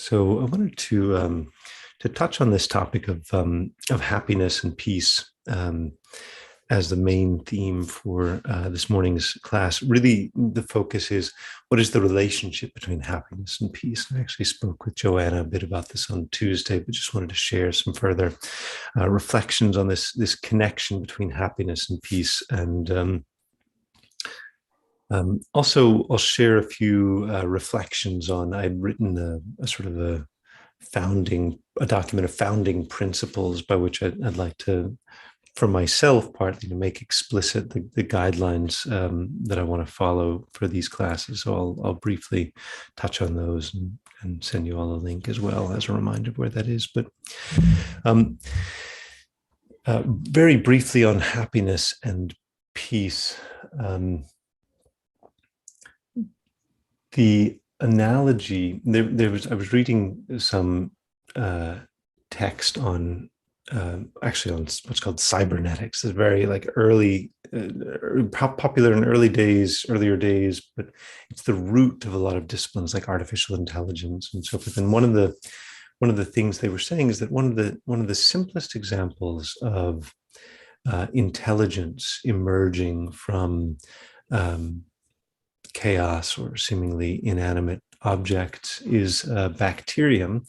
So I wanted to touch on this topic of happiness and peace as the main theme for this morning's class. Really, the focus is what is the relationship between happiness and peace. I actually spoke with Joanna a bit about this on Tuesday, but just wanted to share some further reflections on this connection between happiness and peace. And also, I'll share a few reflections on. I'd written a sort of a document of founding principles by which I'd like to, for myself, partly to make explicit the guidelines that I want to follow for these classes. So I'll briefly touch on those and send you all a link as well as a reminder of where that is. But very briefly on happiness and peace. The analogy I was reading some text on actually on what's called cybernetics. It's very like early, popular in earlier days, but it's the root of a lot of disciplines like artificial intelligence and so forth. And one of the things they were saying is that one of the simplest examples of intelligence emerging from chaos or seemingly inanimate objects is a bacterium,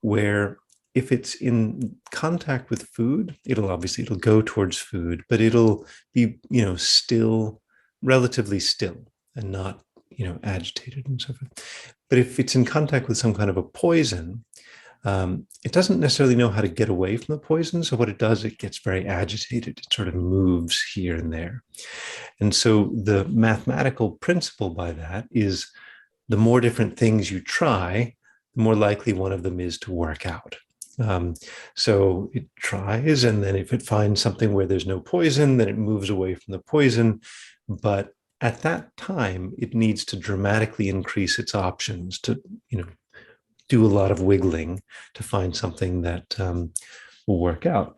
where if it's in contact with food, it'll go towards food, but it'll be, still, relatively still and not, agitated and so forth. But if it's in contact with some kind of a poison, it doesn't necessarily know how to get away from the poison. So what it does, it gets very agitated. It sort of moves here and there. And so the mathematical principle by that is the more different things you try, the more likely one of them is to work out. So it tries, and then if it finds something where there's no poison, then it moves away from the poison. But at that time, it needs to dramatically increase its options to, do a lot of wiggling to find something that will work out.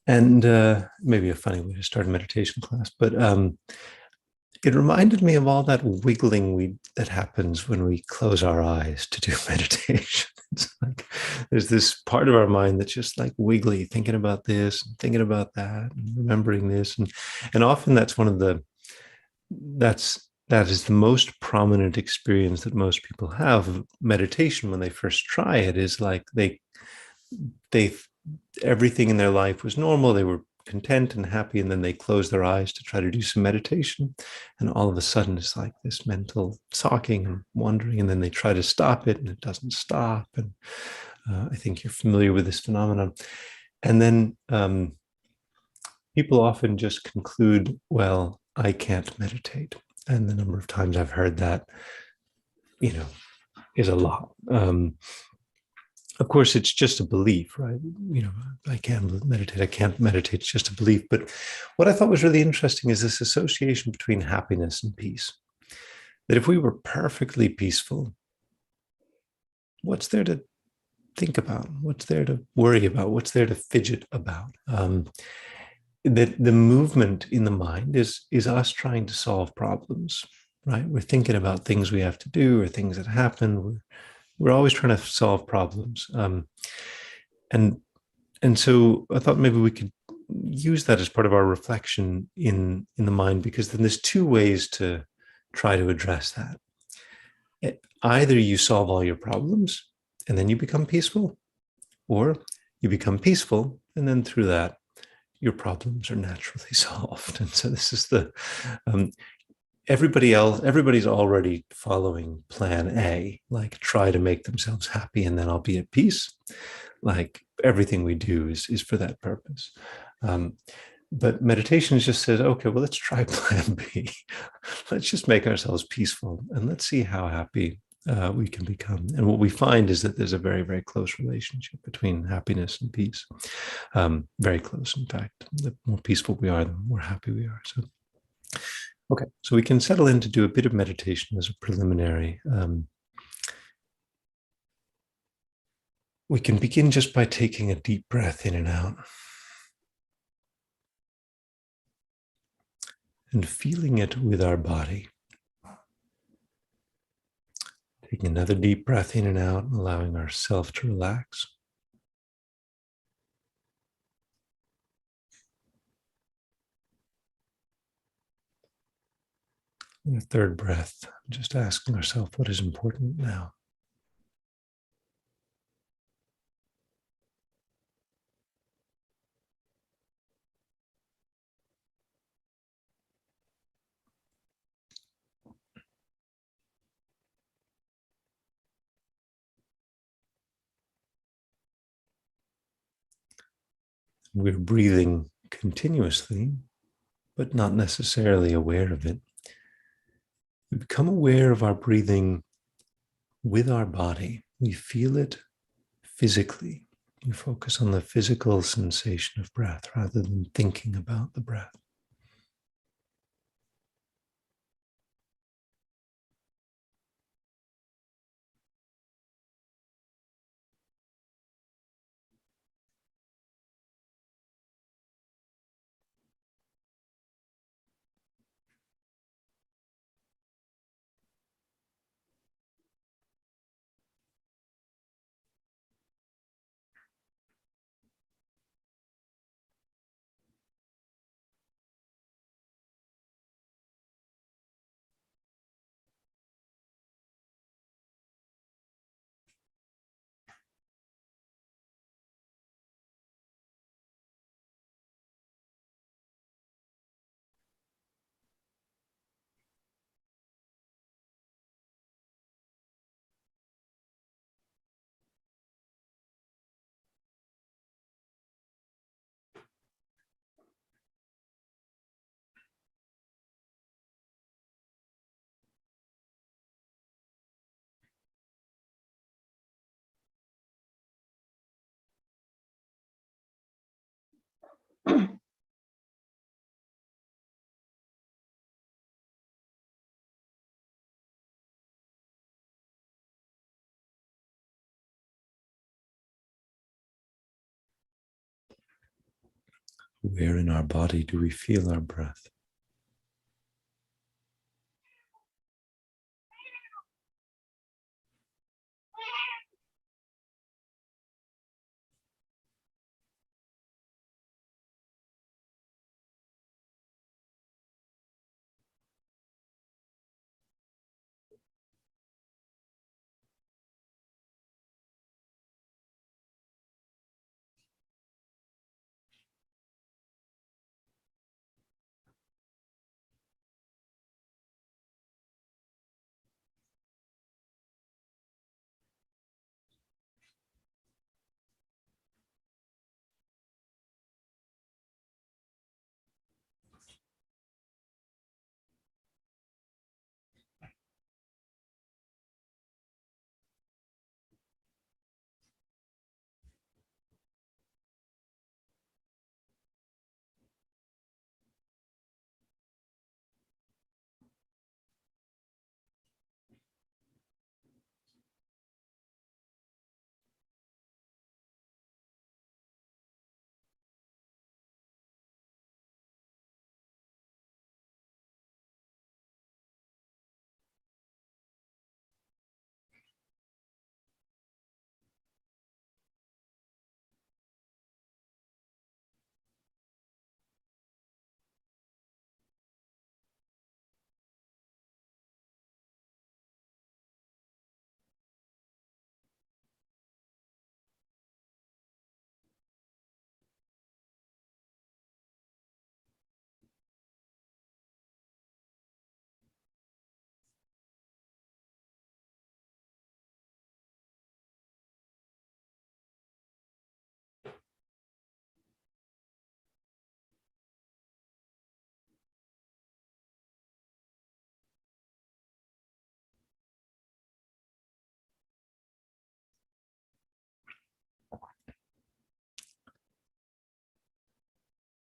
And maybe a funny way to start a meditation class, but it reminded me of all that wiggling that happens when we close our eyes to do meditation. It's like there's this part of our mind that's just like wiggly, thinking about this, and thinking about that, and remembering this, and often that is the most prominent experience that most people have of meditation when they first try it. Is like they everything in their life was normal. They were content and happy, and then they close their eyes to try to do some meditation, and all of a sudden it's like this mental talking and wandering, and then they try to stop it and it doesn't stop. And I think you're familiar with this phenomenon. And then people often just conclude, well, I can't meditate. And the number of times I've heard that, is a lot. Of course, it's just a belief, right? I can't meditate, it's just a belief. But what I thought was really interesting is this association between happiness and peace. That if we were perfectly peaceful, what's there to think about? What's there to worry about? What's there to fidget about? That the movement in the mind is us trying to solve problems, right? We're thinking about things we have to do or things that happen. We're always trying to solve problems. And so I thought maybe we could use that as part of our reflection in the mind, because then there's two ways to try to address that. Either you solve all your problems and then you become peaceful, or you become peaceful and then through that, your problems are naturally solved. And so this is everybody's already following plan A, like try to make themselves happy and then I'll be at peace. Like everything we do is for that purpose. But meditation just says, okay, well, let's try plan B. Let's just make ourselves peaceful and let's see how happy we can become. And what we find is that there's a very, very close relationship between happiness and peace. Very close, in fact. The more peaceful we are, the more happy we are. So, okay, so we can settle in to do a bit of meditation as a preliminary. We can begin just by taking a deep breath in and out. And feeling it with our body. Taking another deep breath in and out, allowing ourselves to relax. And a third breath, just asking ourselves what is important now. We're breathing continuously, but not necessarily aware of it. We become aware of our breathing with our body. We feel it physically. We focus on the physical sensation of breath rather than thinking about the breath. Where in our body do we feel our breath?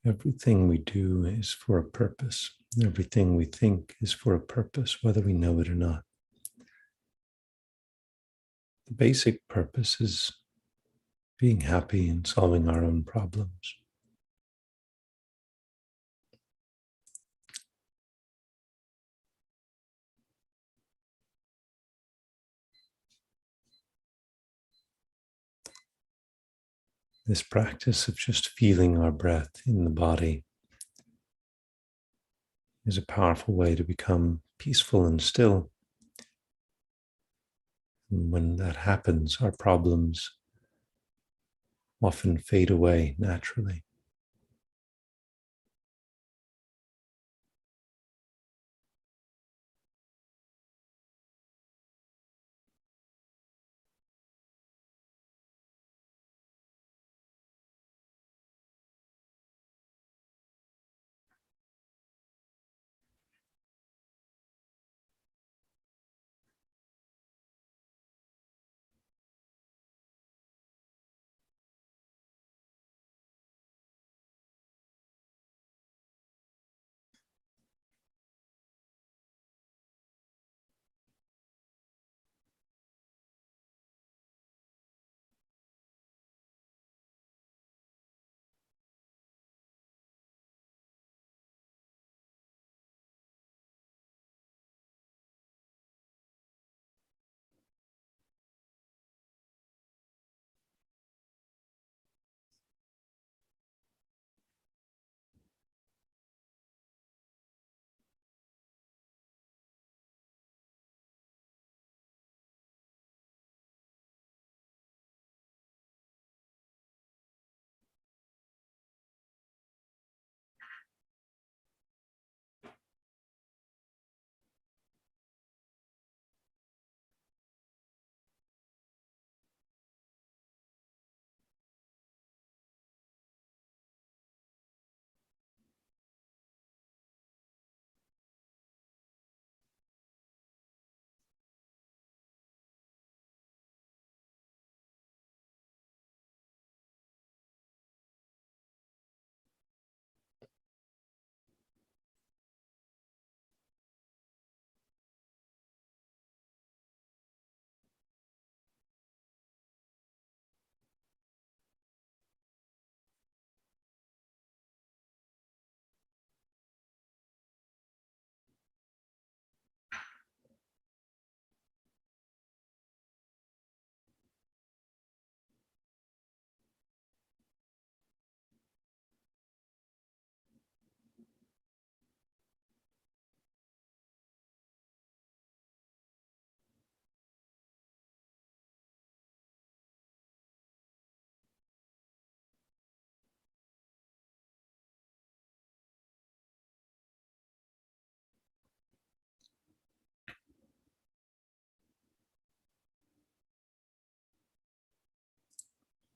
Everything we do is for a purpose. Everything we think is for a purpose, whether we know it or not. The basic purpose is being happy and solving our own problems. This practice of just feeling our breath in the body is a powerful way to become peaceful and still. And when that happens, our problems often fade away naturally.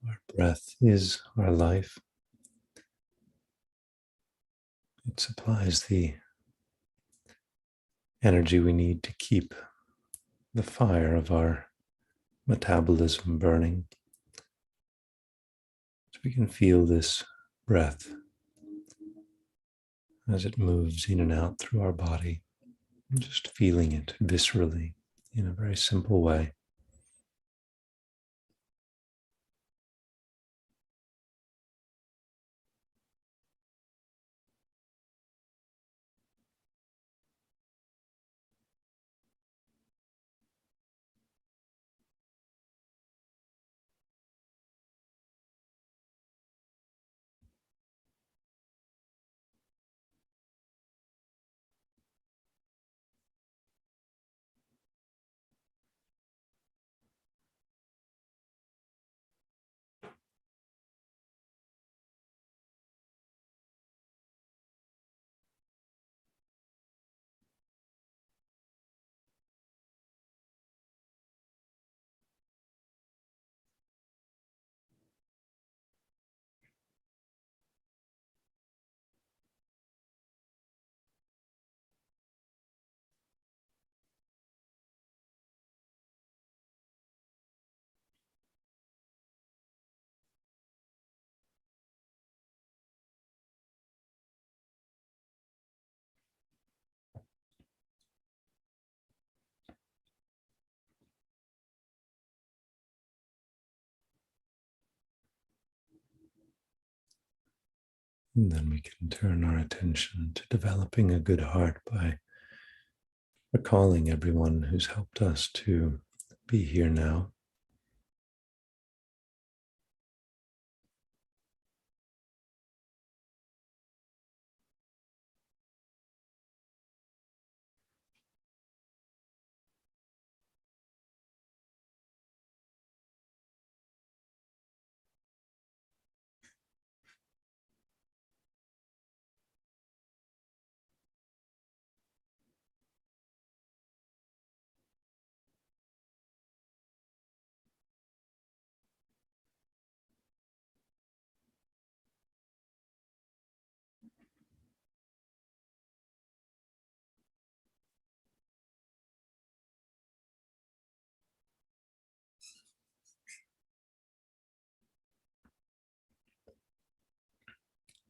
Our breath is our life. It supplies the energy we need to keep the fire of our metabolism burning. So we can feel this breath as it moves in and out through our body, just feeling it viscerally in a very simple way. And then we can turn our attention to developing a good heart by recalling everyone who's helped us to be here now.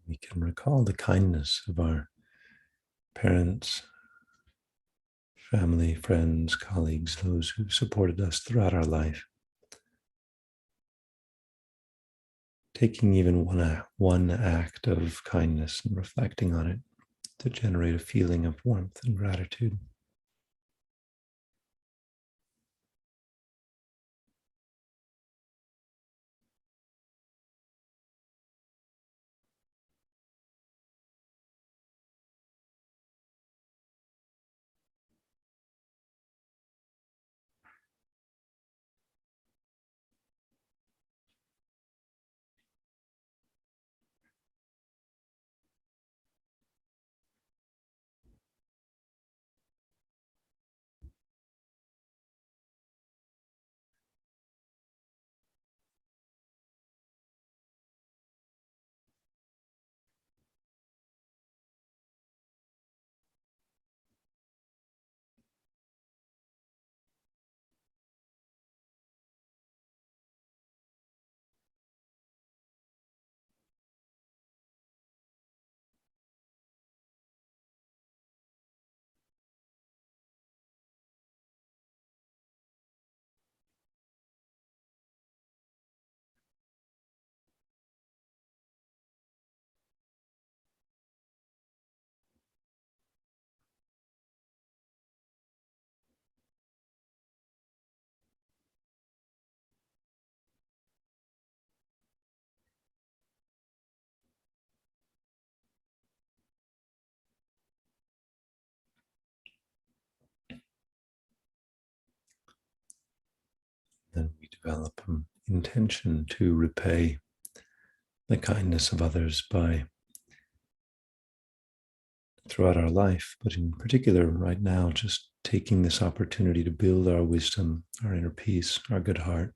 We can recall the kindness of our parents, family, friends, colleagues, those who supported us throughout our life. Taking even one act of kindness and reflecting on it to generate a feeling of warmth and gratitude. Then we develop an intention to repay the kindness of others by throughout our life, but in particular right now, just taking this opportunity to build our wisdom, our inner peace, our good heart.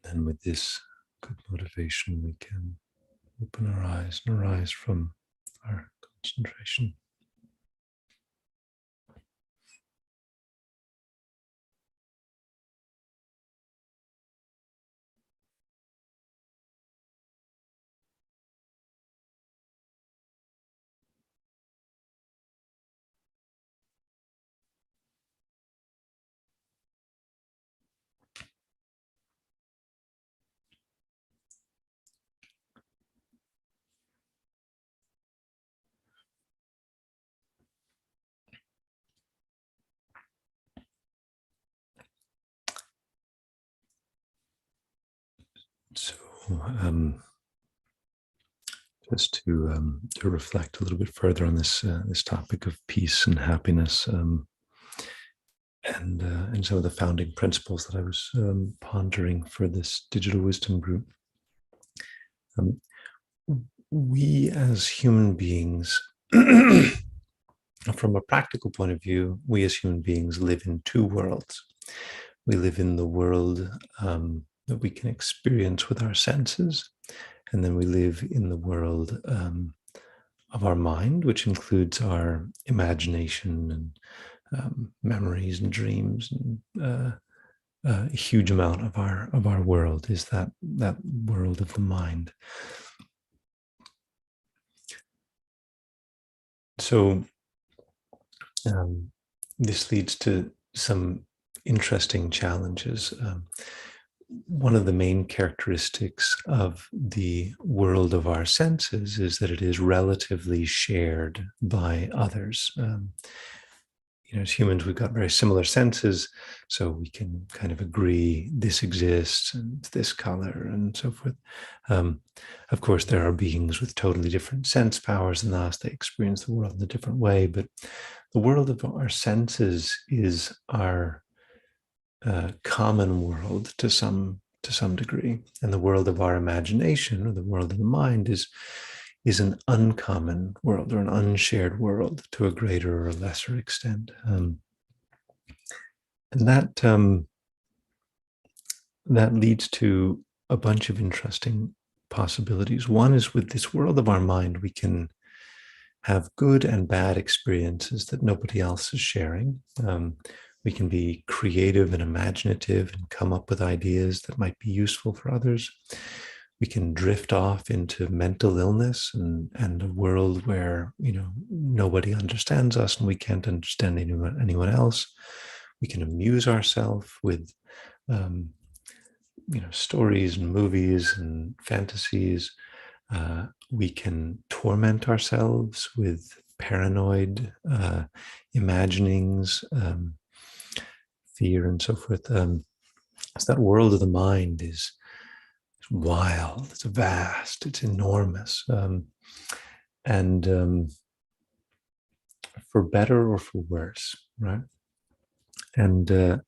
And with this good motivation, we can open our eyes and arise from our concentration. So, just to reflect a little bit further on this topic of peace and happiness, and some of the founding principles that I was pondering for this digital wisdom group. Um, we as human beings, from a practical point of view, we as human beings live in two worlds. We live in the world that we can experience with our senses, and then we live in the world of our mind, which includes our imagination and memories and dreams, and a huge amount of our world is that world of the mind. So this leads to some interesting challenges. One of the main characteristics of the world of our senses is that it is relatively shared by others. as humans, we've got very similar senses, so we can kind of agree this exists and this color and so forth. Of course, there are beings with totally different sense powers than us. They experience the world in a different way, but the world of our senses is our common world to some degree, and the world of our imagination, or the world of the mind, is an uncommon world, or an unshared world to a greater or lesser extent. And that leads to a bunch of interesting possibilities. One is, with this world of our mind, we can have good and bad experiences that nobody else is sharing. We can be creative and imaginative and come up with ideas that might be useful for others. We can drift off into mental illness and a world where nobody understands us and we can't understand anyone else. We can amuse ourselves with stories and movies and fantasies. We can torment ourselves with paranoid imaginings, fear, and so forth. So that world of the mind is wild, it's vast, it's enormous. And for better or for worse, right? And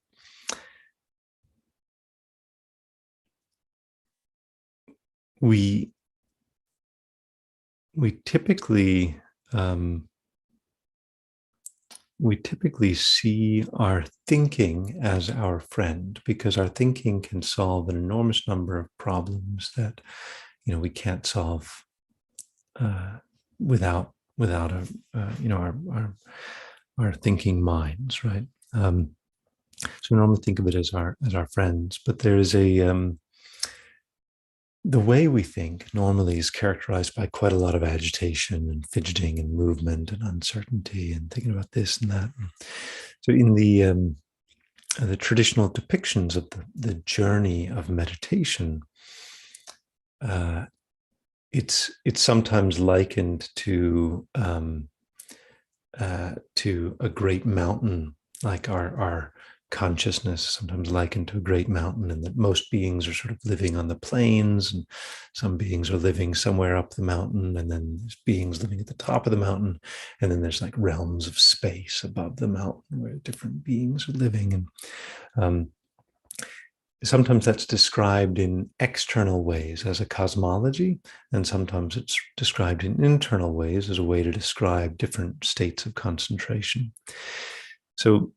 we typically see our thinking as our friend, because our thinking can solve an enormous number of problems that we can't solve without our thinking minds, right? So we normally think of it as our friends, but there is the way we think normally is characterized by quite a lot of agitation and fidgeting and movement and uncertainty and thinking about this and that. So in the traditional depictions of the journey of meditation, it's sometimes likened to a great mountain, like our consciousness is sometimes likened to a great mountain, and that most beings are sort of living on the plains, and some beings are living somewhere up the mountain, and then there's beings living at the top of the mountain, and then there's like realms of space above the mountain where different beings are living. And sometimes that's described in external ways as a cosmology, and sometimes it's described in internal ways as a way to describe different states of concentration. So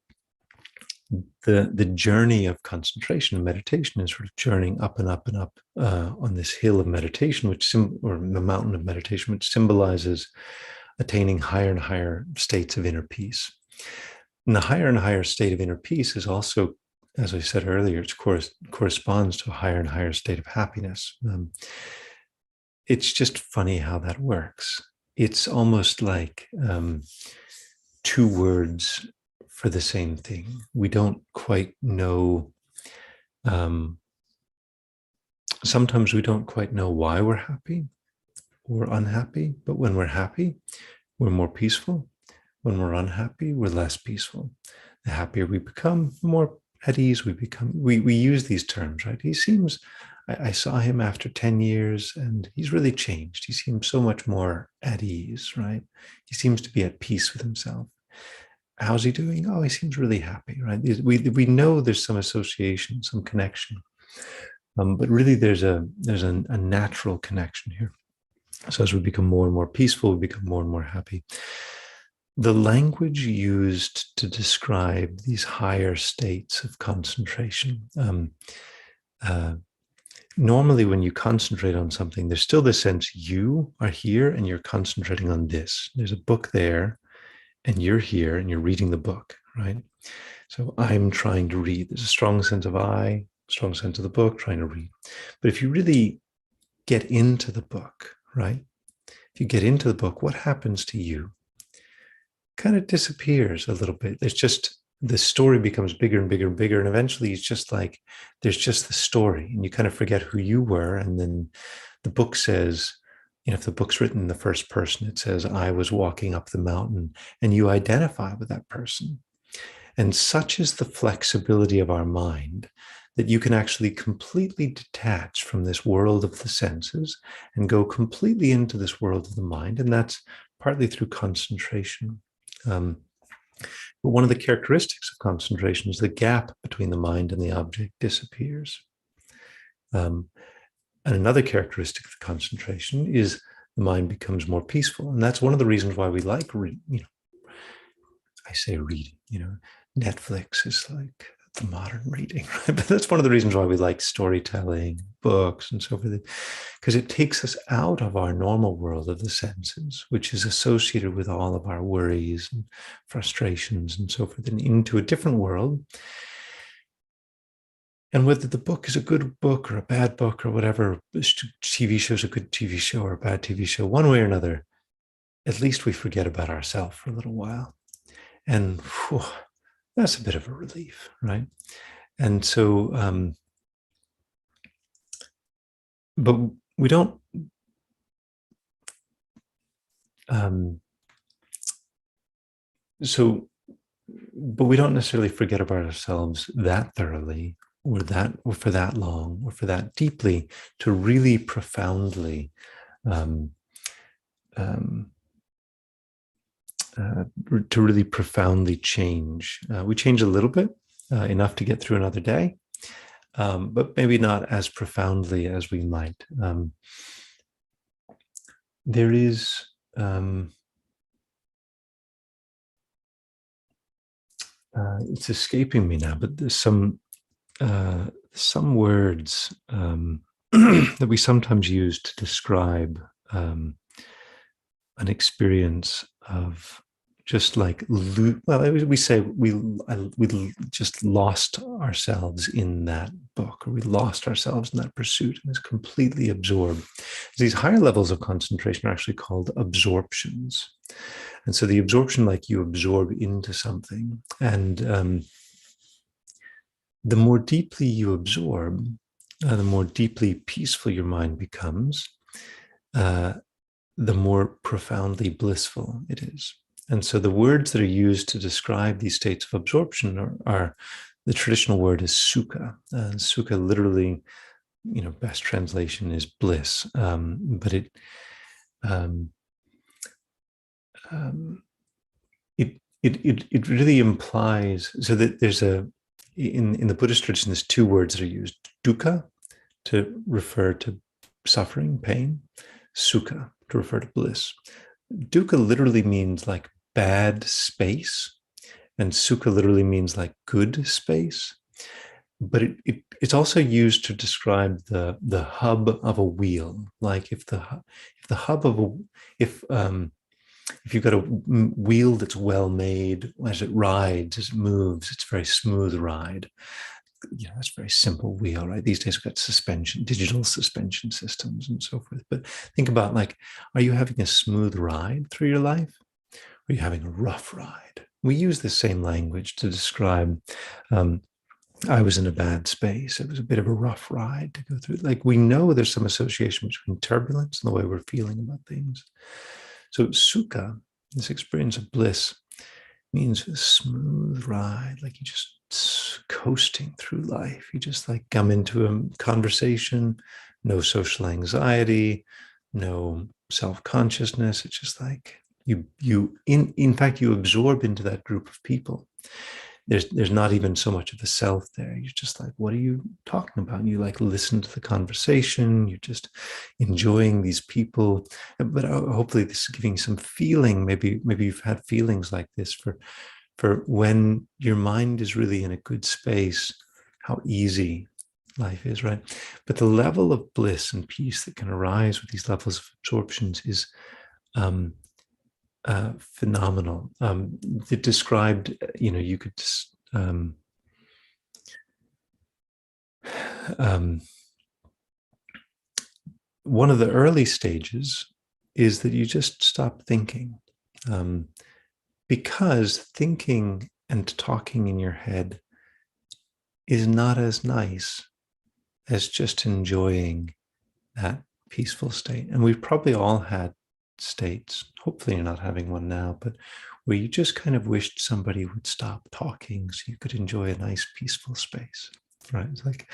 the journey of concentration and meditation is sort of journeying up and up and up on this hill of meditation, or the mountain of meditation, which symbolizes attaining higher and higher states of inner peace. And the higher and higher state of inner peace is also, as I said earlier, it corresponds to a higher and higher state of happiness. It's just funny how that works. It's almost like two words for the same thing. We don't quite know. Sometimes we don't quite know why we're happy or unhappy, but when we're happy, we're more peaceful. When we're unhappy, we're less peaceful. The happier we become, the more at ease we become. We use these terms, right? He seems, I saw him after 10 years and he's really changed. He seems so much more at ease, right? He seems to be at peace with himself. How's he doing? Oh, he seems really happy, right? We know there's some association, some connection, but really there's a natural connection here. So as we become more and more peaceful, we become more and more happy. The language used to describe these higher states of concentration, normally when you concentrate on something, there's still this sense you are here and you're concentrating on this. There's a book there, and you're here and you're reading the book, right? So I'm trying to read. There's a strong sense of I, strong sense of the book, trying to read. But if you really get into the book, right? If you get into the book, what happens to you? Kind of disappears a little bit. There's just, the story becomes bigger and bigger and bigger. And eventually it's just like, there's just the story and you kind of forget who you were. And then the book says, if the book's written in the first person, it says, I was walking up the mountain, and you identify with that person. And such is the flexibility of our mind that you can actually completely detach from this world of the senses and go completely into this world of the mind. And that's partly through concentration. But one of the characteristics of concentration is the gap between the mind and the object disappears. And another characteristic of the concentration is the mind becomes more peaceful. And that's one of the reasons why we like, I say reading, Netflix is like the modern reading, right? But that's one of the reasons why we like storytelling, books, and so forth, because it takes us out of our normal world of the senses, which is associated with all of our worries and frustrations and so forth, and into a different world. And whether the book is a good book or a bad book or whatever, TV show is a good TV show or a bad TV show, one way or another, at least we forget about ourselves for a little while. And whew, that's a bit of a relief, right? And so, but we don't, but we don't necessarily forget about ourselves that thoroughly or for that long or for that deeply to really profoundly change. We change a little bit, enough to get through another day, but maybe not as profoundly as we might. There is it's escaping me now, but there's some words that we sometimes use to describe an experience of just like, we say we just lost ourselves in that book, or we lost ourselves in that pursuit and is completely absorbed. These higher levels of concentration are actually called absorptions. And so the absorption, like you absorb into something, and the more deeply you absorb, the more deeply peaceful your mind becomes, the more profoundly blissful it is. And so the words that are used to describe these states of absorption are the traditional word is sukha. Sukha literally, best translation is bliss, but it really implies, so that there's in the Buddhist tradition, there's two words that are used: dukkha, to refer to suffering, pain; sukha, to refer to bliss. Dukkha literally means like bad space, and sukha literally means like good space. But it's also used to describe the hub of a wheel. Like if the hub of if you've got a wheel that's well made, as it rides, as it moves, it's a very smooth ride. It's a very simple wheel, right? These days we've got digital suspension systems and so forth. But think about, like, are you having a smooth ride through your life? Or are you having a rough ride? We use the same language to describe, I was in a bad space. It was a bit of a rough ride to go through. Like, we know there's some association between turbulence and the way we're feeling about things. So sukha, this experience of bliss, means a smooth ride, like you're just coasting through life. You just like come into a conversation, no social anxiety, no self-consciousness. It's just like in fact, you absorb into that group of people. There's not even so much of the self there. You're just like, what are you talking about? And you like listen to the conversation. You're just enjoying these people. But hopefully this is giving some feeling. Maybe you've had feelings like this for when your mind is really in a good space, how easy life is, right? But the level of bliss and peace that can arise with these levels of absorptions is phenomenal. It described, you could just, one of the early stages is that you just stop thinking, because thinking and talking in your head is not as nice as just enjoying that peaceful state. And we've probably all had states. Hopefully you're not having one now, but where you just kind of wished somebody would stop talking so you could enjoy a nice peaceful space, right? It's like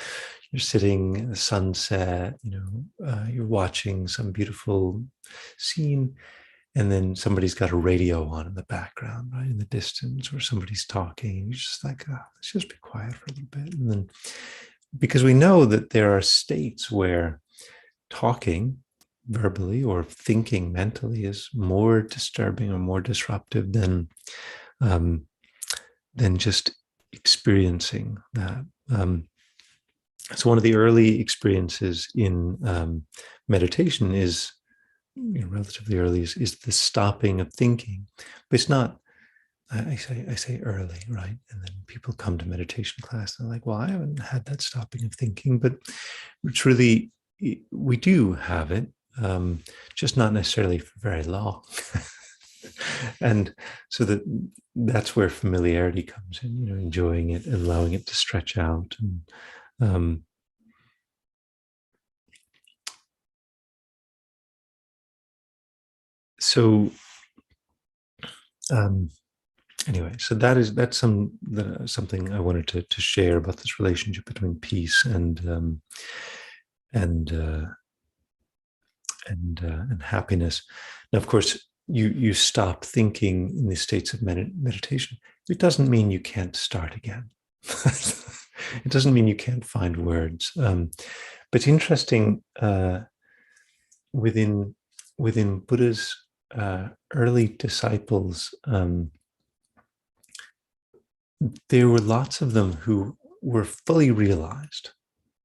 you're sitting in the sunset, you're watching some beautiful scene, and then somebody's got a radio on in the background, right, in the distance, or somebody's talking, and you're just like, oh, let's just be quiet for a little bit. And then, because we know that there are states where talking verbally or thinking mentally is more disturbing or more disruptive um, than just experiencing that. So one of the early experiences in meditation is, relatively early, is the stopping of thinking. But it's not, I say early, right? And then people come to meditation class and they're like, well, I haven't had that stopping of thinking, but it's really, we do have it, just not necessarily for very long. And so that's where familiarity comes in, enjoying it, allowing it to stretch out. And so anyway, so that's something I wanted to share about this relationship between peace and happiness. Now, of course, you stop thinking in these states of meditation. It doesn't mean you can't start again. It doesn't mean you can't find words. But it's interesting, within Buddha's early disciples, there were lots of them who were fully realized.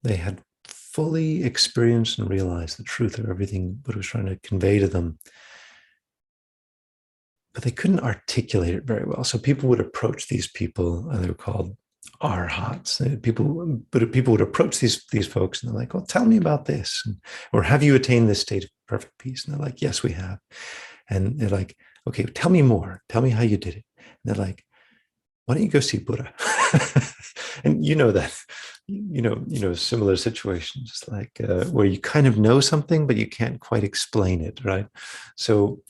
They had fully experienced and realized the truth of everything Buddha was trying to convey to them, but they couldn't articulate it very well. So people would approach these people, and they were called arhats. People would approach these folks, and they're like, "Well, tell me about this," or "Have you attained this state of perfect peace?" And they're like, "Yes, we have." And they're like, "Okay, tell me more. Tell me how you did it." And they're like, "Why don't you go see Buddha?" And that, similar situations, like where you kind of know something, but you can't quite explain it, right? So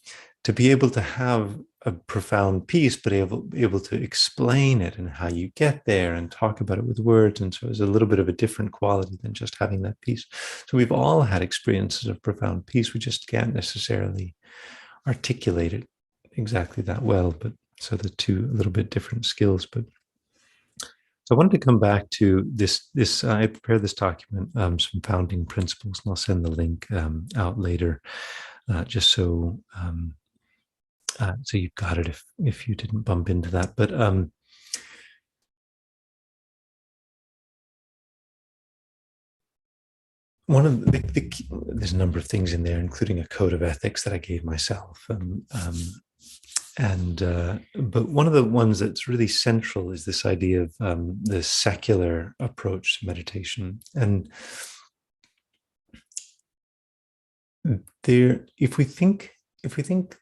to be able to have a profound peace, but able to explain it and how you get there and talk about it with words. And so it's a little bit of a different quality than just having that peace. So we've all had experiences of profound peace. We just can't necessarily articulate it exactly that well, but so the two a little bit different skills. But so I wanted to come back to this. I prepared this document, some founding principles, and I'll send the link out later, just so so you've got it if you didn't bump into that. But one of there's a number of things in there, including a code of ethics that I gave myself. But one of the ones that's really central is this idea of the secular approach to meditation. And if we think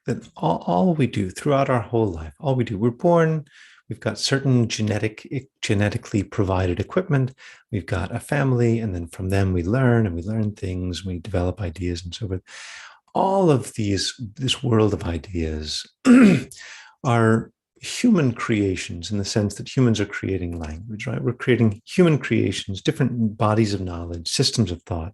that all we do throughout our whole life, all we do, we're born, we've got certain genetically provided equipment, we've got a family, and then from them we learn things, we develop ideas and so forth. All of this world of ideas are human creations, in the sense that humans are creating language, right? We're creating human creations, different bodies of knowledge, systems of thought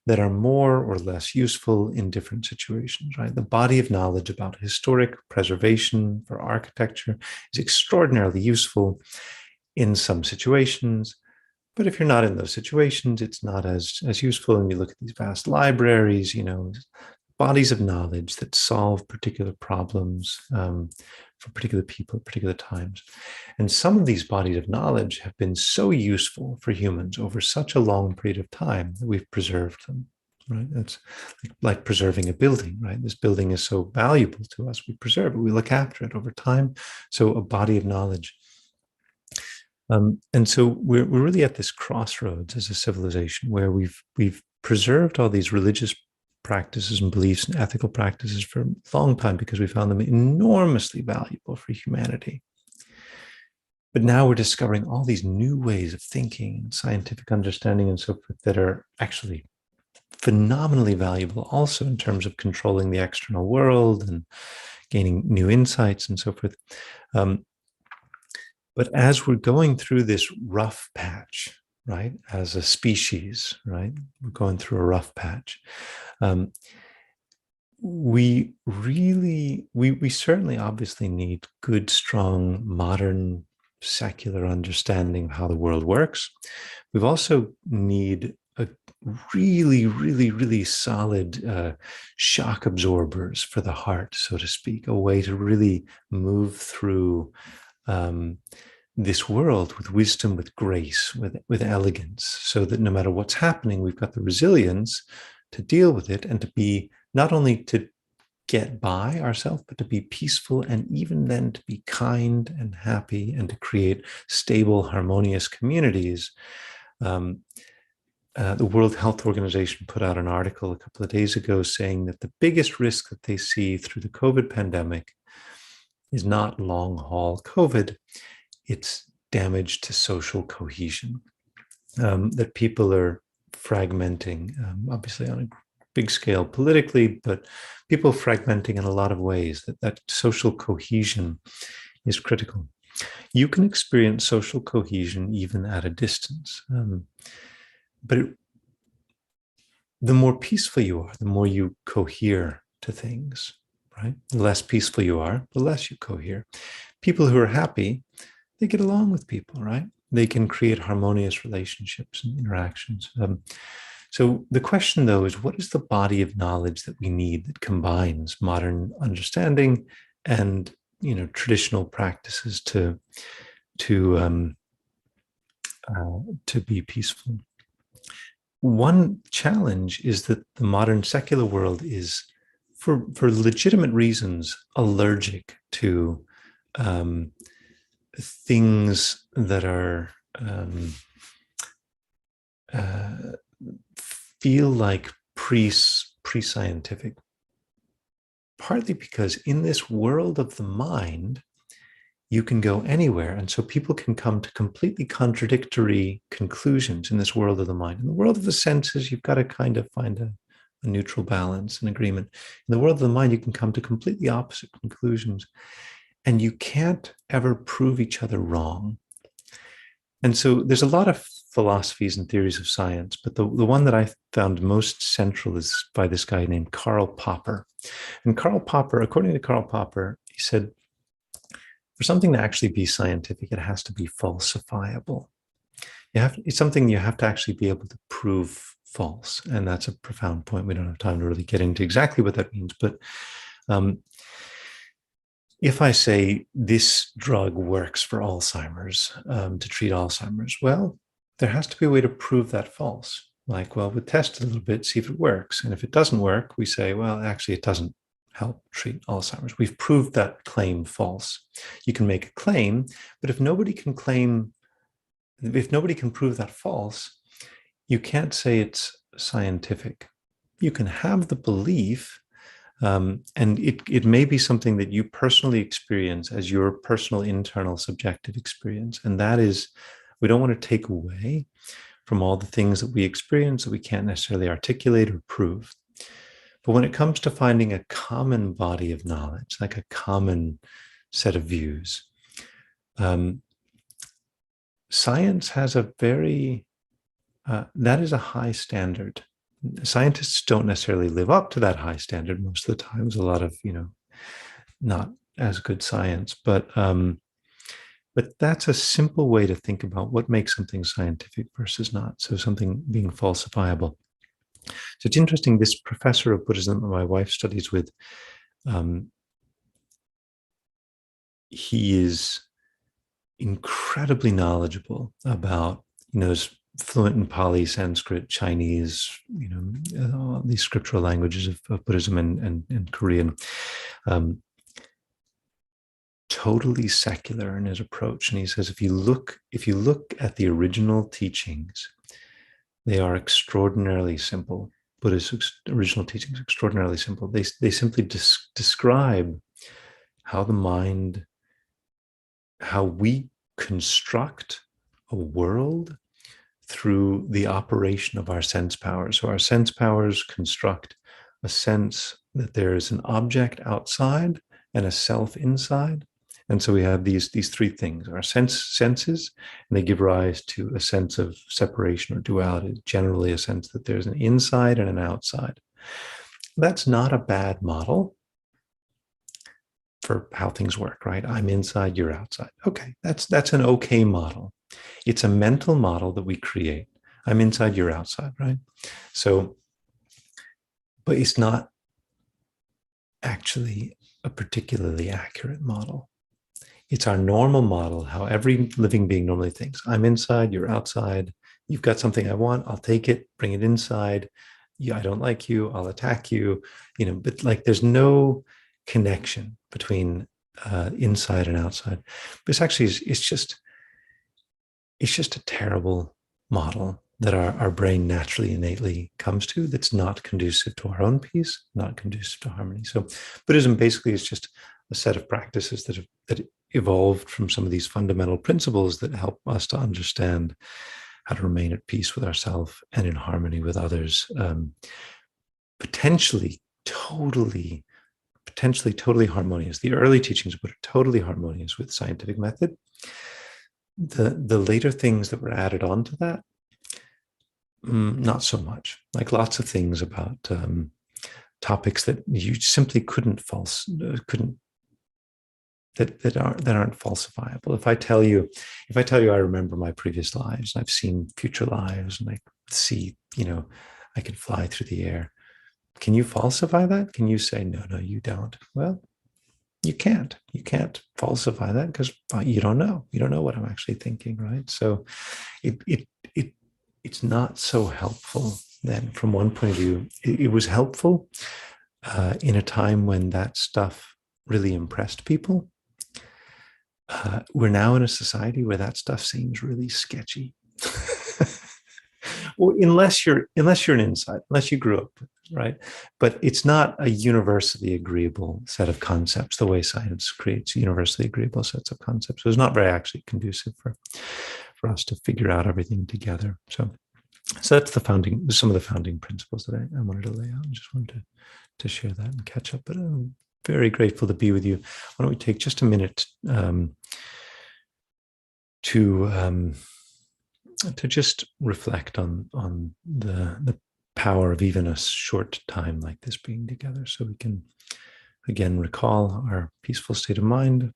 that are more or less useful in different situations, right? The body of knowledge about historic preservation for architecture is extraordinarily useful in some situations. But if you're not in those situations, it's not as useful. And you look at these vast libraries, bodies of knowledge that solve particular problems for particular people at particular times. And some of these bodies of knowledge have been so useful for humans over such a long period of time that we've preserved them, right? That's like preserving a building, right? This building is so valuable to us. We preserve it, we look after it over time. So a body of knowledge. And so we're really at this crossroads as a civilization where we've preserved all these religious practices and beliefs and ethical practices for a long time because we found them enormously valuable for humanity. But now we're discovering all these new ways of thinking and scientific understanding and so forth that are actually phenomenally valuable also in terms of controlling the external world and gaining new insights and so forth. But as we're going through this rough patch, right, as a species, right, we're going through a rough patch. We certainly obviously need good, strong, modern, secular understanding of how the world works. We've also need a really solid shock absorbers for the heart, so to speak, a way to really move through this world with wisdom, with grace, with elegance, so that no matter what's happening, we've got the resilience to deal with it and to be not only to get by ourselves, but to be peaceful, and even then to be kind and happy and to create stable, harmonious communities. The World Health Organization put out an article a couple of days ago saying that the biggest risk that they see through the COVID pandemic is not long haul COVID, it's damage to social cohesion, that people are fragmenting, obviously on a big scale politically, but people fragmenting in a lot of ways, that social cohesion is critical. You can experience social cohesion even at a distance. But the more peaceful you are, the more you cohere to things, right? The less peaceful you are, the less you cohere. People who are happy, they get along with people, right? They can create harmonious relationships and interactions. So the question, though, is what is the body of knowledge that we need that combines modern understanding and traditional practices to be peaceful? One challenge is that the modern secular world is, for legitimate reasons, allergic to things that are feel like pre-scientific, partly because in this world of the mind, you can go anywhere. And so people can come to completely contradictory conclusions in this world of the mind. In the world of the senses, you've got to kind of find a neutral balance, an agreement. In the world of the mind, you can come to completely opposite conclusions, and you can't ever prove each other wrong. And so there's a lot of philosophies and theories of science, but the one that I found most central is by this guy named Karl Popper. And Karl Popper, according to Karl Popper, he said, for something to actually be scientific, it has to be falsifiable. It's something you have to actually be able to prove false. And that's a profound point. We don't have time to really get into exactly what that means. But if I say this drug works for Alzheimer's, to treat Alzheimer's, well, there has to be a way to prove that false. Like, well, we test it a little bit, see if it works. And if it doesn't work, we say, well, actually, it doesn't help treat Alzheimer's. We've proved that claim false. You can make a claim, but if nobody can prove that false, you can't say it's scientific. You can have the belief, and it may be something that you personally experience as your personal internal subjective experience. And that is, we don't want to take away from all the things that we experience that we can't necessarily articulate or prove. But when it comes to finding a common body of knowledge, like a common set of views, science has a very, that is a high standard. Scientists don't necessarily live up to that high standard most of the time. There's a lot of, not as good science, but that's a simple way to think about what makes something scientific versus not. So something being falsifiable. So it's interesting, this professor of Buddhism that my wife studies with, he is incredibly knowledgeable about, is fluent in Pali, Sanskrit, Chinese, these scriptural languages of Buddhism and Korean. Totally secular in his approach. And he says, if you look at the original teachings, they are extraordinarily simple. Buddhist original teachings, extraordinarily simple. They simply describe how the mind, how we construct a world through the operation of our sense powers. So our sense powers construct a sense that there is an object outside and a self inside. And so we have these three things: our senses, and they give rise to a sense of separation or duality, generally a sense that there's an inside and an outside. That's not a bad model for how things work, right? I'm inside, you're outside. Okay, that's an okay model. It's a mental model that we create. I'm inside, you're outside, right? So, but it's not actually a particularly accurate model. It's our normal model, how every living being normally thinks. I'm inside, you're outside. You've got something I want, I'll take it, bring it inside. Yeah, I don't like you, I'll attack you. But like there's no connection between inside and outside. But it's just a terrible model that our brain naturally, innately comes to, that's not conducive to our own peace, not conducive to harmony. So Buddhism basically is just a set of practices that evolved from some of these fundamental principles that help us to understand how to remain at peace with ourselves and in harmony with others, potentially totally harmonious. The early teachings were totally harmonious with scientific method. The later things that were added on to that, not so much. Like lots of things about topics that you simply couldn't that aren't falsifiable. If I tell you I remember my previous lives, I've seen future lives, and I see, I can fly through the air. Can you falsify that? Can you say, no, you don't? Well, you can't falsify that because you don't know what I'm actually thinking, right? So it's not so helpful. Then from one point of view, it was helpful in a time when that stuff really impressed people. We're now in a society where that stuff seems really sketchy. Well, unless you're an insider, unless you grew up, right? But it's not a universally agreeable set of concepts, the way science creates universally agreeable sets of concepts. So it's not very actually conducive for us to figure out everything together. So that's some of the founding principles that I wanted to lay out. I just wanted to share that and catch up. But I'm very grateful to be with you. Why don't we take just a minute to just reflect on the power of even a short time like this being together, so we can again recall our peaceful state of mind.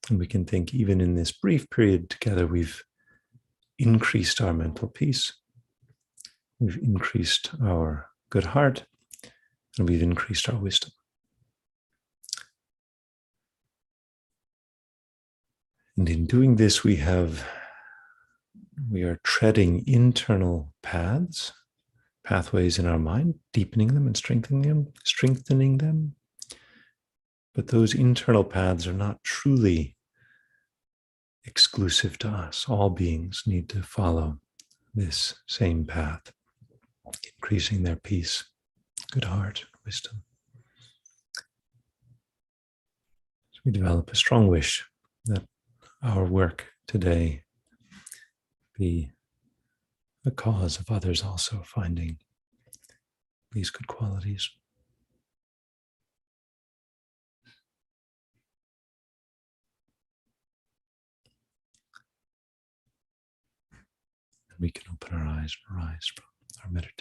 And we can think, even in this brief period together, we've increased our mental peace, we've increased our good heart, and we've increased our wisdom. And in doing this, we are treading internal pathways in our mind, deepening them and strengthening them. But those internal paths are not truly exclusive to us. All beings need to follow this same path, increasing their peace, good heart, wisdom. So we develop a strong wish that our work today be the cause of others also finding these good qualities. And we can open our eyes and rise from our meditation.